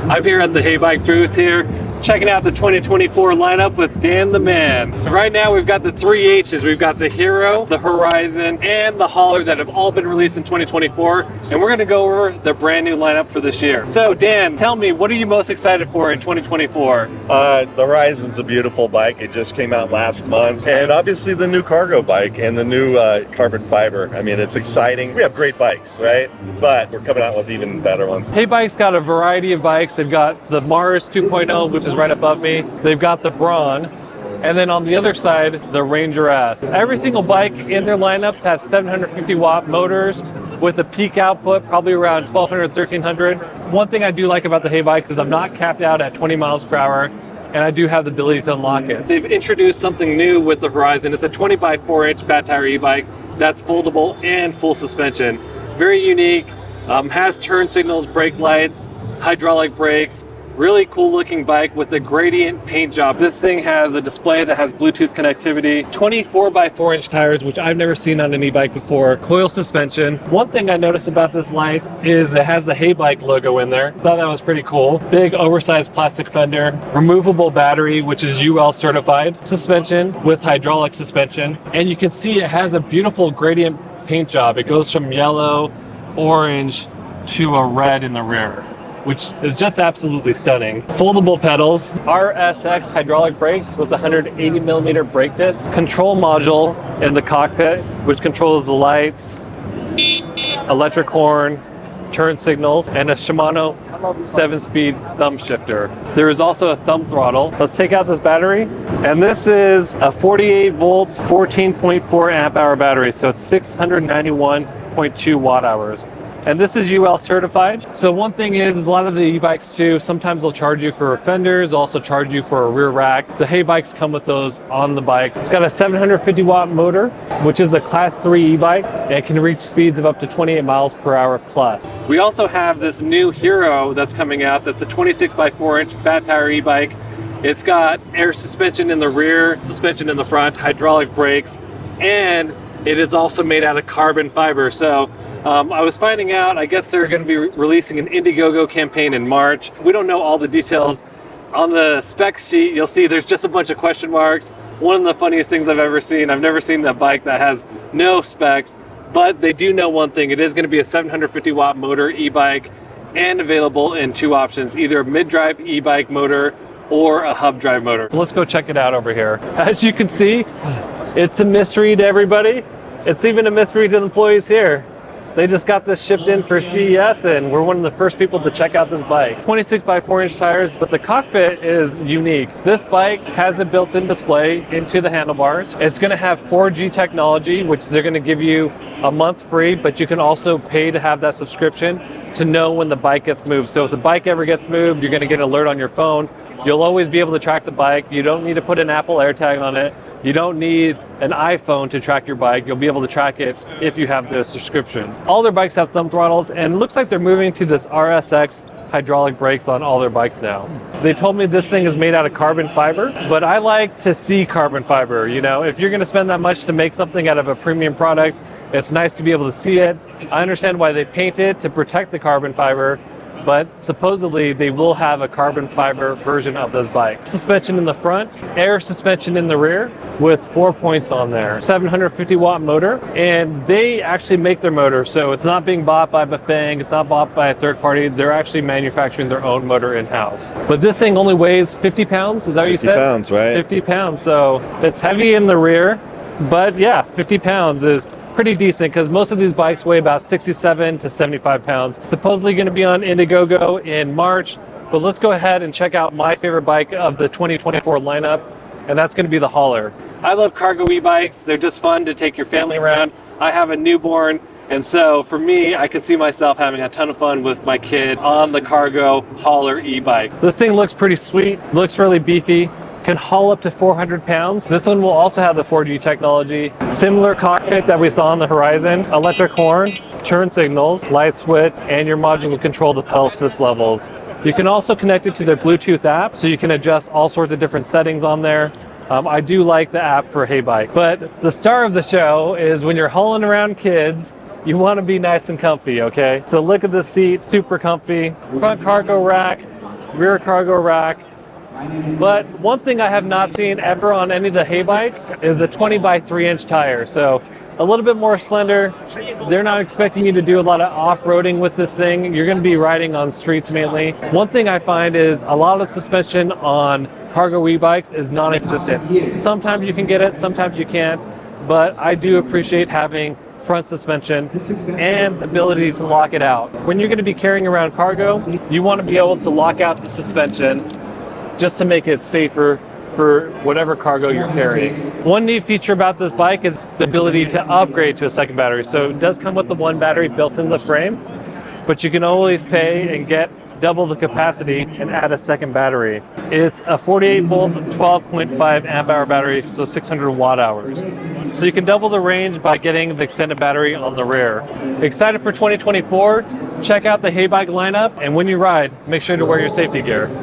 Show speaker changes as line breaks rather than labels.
I'm here at the Heybike booth here, checking out the 2024 lineup with Dan the Man. So right now we've got the 3 H's. We've got the Hero, the Horizon, and the Hauler that have all been released in 2024. And we're gonna go over the brand new lineup for this year. So Dan, tell me, what are you most excited for in 2024?
The Horizon's a beautiful bike. It just came out last month. And obviously the new cargo bike and the new carbon fiber. I mean, it's exciting. We have great bikes, right? But we're coming out with even better ones.
Heybike's got a variety of bikes. They've got the Mars 2.0, which is right above me. They've got the Braun. And then on the other side, the Ranger S. Every single bike in their lineups have 750 watt motors with a peak output probably around 1200, 1300. One thing I do like about the Heybikes is I'm not capped out at 20 miles per hour, and I do have the ability to unlock it. They've introduced something new with the Horizon. It's a 20 by 4 inch fat tire e-bike that's foldable and full suspension. Very unique, has turn signals, brake lights, hydraulic brakes. Really cool looking bike with a gradient paint job. This thing has a display that has Bluetooth connectivity, 24 by 4 inch tires, which I've never seen on an e-bike before, coil suspension. One thing I noticed about this light is it has the Heybike logo in there. Thought that was pretty cool. Big oversized plastic fender, removable battery, which is UL certified, suspension with hydraulic suspension. And you can see it has a beautiful gradient paint job. It goes from yellow, orange to a red in the rear, which is just absolutely stunning. Foldable pedals, RSX hydraulic brakes with 180 millimeter brake disc, control module in the cockpit, which controls the lights, electric horn, turn signals, and a Shimano 7-speed thumb shifter. There is also a thumb throttle. Let's take out this battery. And this is a 48 volts, 14.4 amp hour battery. So it's 691.2 watt hours. And this is UL certified. So one thing is a lot of the e-bikes too, sometimes they'll charge you for fenders, also charge you for a rear rack. The Heybikes come with those on the bike. It's got a 750 watt motor, which is a class 3 e-bike, and it can reach speeds of up to 28 miles per hour plus. We also have this new Hero that's coming out that's a 26 by 4 inch fat tire e-bike. It's got air suspension in the rear, suspension in the front, hydraulic brakes, and it is also made out of carbon fiber. So I was finding out, I guess they're going to be releasing an Indiegogo campaign in March. We don't know all the details. On the specs sheet, you'll see there's just a bunch of question marks. One of the funniest things I've ever seen. I've never seen a bike that has no specs, but they do know one thing. It is going to be a 750 watt motor e-bike and available in 2 options, either a mid-drive e-bike motor or a hub drive motor. So let's go check it out over here. As you can see, it's a mystery to everybody. It's even a mystery to the employees here. They just got this shipped in for CES, and we're one of the first people to check out this bike. 26 by 4 inch tires, but the cockpit is unique. This bike has a built-in display into the handlebars. It's gonna have 4G technology, which they're gonna give you a month free, but you can also pay to have that subscription to know when the bike gets moved. So if the bike ever gets moved, you're gonna get an alert on your phone. You'll always be able to track the bike. You don't need to put an Apple AirTag on it. You don't need an iPhone to track your bike. You'll be able to track it if you have the subscription. All their bikes have thumb throttles, and it looks like they're moving to this RSX hydraulic brakes on all their bikes now. They told me this thing is made out of carbon fiber, but I like to see carbon fiber. You know, if you're gonna spend that much to make something out of a premium product, it's nice to be able to see it. I understand why they paint it to protect the carbon fiber, but supposedly they will have a carbon fiber version of this bike. Suspension in the front, air suspension in the rear with 4 points on there. 750 watt motor, and they actually make their motor, so it's not being bought by Bafang, it's not bought by a third party, they're actually manufacturing their own motor in-house. But this thing only weighs 50 pounds, is that what you said?
50 pounds, right?
50 pounds, so it's heavy in the rear, but yeah, 50 pounds is pretty decent because most of these bikes weigh about 67 to 75 pounds. Supposedly going to be on Indiegogo in March, but let's go ahead and check out my favorite bike of the 2024 lineup, and that's going to be the Hauler. I love cargo e-bikes. They're just fun to take your family around. I have a newborn, and so for me, I could see myself having a ton of fun with my kid on the cargo Hauler e-bike. This thing looks pretty sweet, looks really beefy. Can haul up to 400 pounds. This one will also have the 4G technology. Similar cockpit that we saw on the Horizon. Electric horn, turn signals, light switch, and your module will control the pedal assist levels. You can also connect it to their Bluetooth app, so you can adjust all sorts of different settings on there. I do like the app for Heybike. But the star of the show is when you're hauling around kids, you want to be nice and comfy, okay? So look at the seat, super comfy. Front cargo rack, rear cargo rack. But one thing I have not seen ever on any of the Heybikes is a 20 by 3 inch tire. So a little bit more slender. They're not expecting you to do a lot of off-roading with this thing. You're going to be riding on streets mainly. One thing I find is a lot of suspension on cargo e-bikes is non-existent. Sometimes you can get it, sometimes you can't. But I do appreciate having front suspension and the ability to lock it out. When you're going to be carrying around cargo, you want to be able to lock out the suspension just to make it safer for whatever cargo you're carrying. One neat feature about this bike is the ability to upgrade to a second battery. So it does come with the one battery built in the frame, but you can always pay and get double the capacity and add a second battery. It's a 48 volt, 12.5 amp hour battery, so 600 watt hours. So you can double the range by getting the extended battery on the rear. Excited for 2024? Check out the Heybike lineup, and when you ride, make sure to wear your safety gear.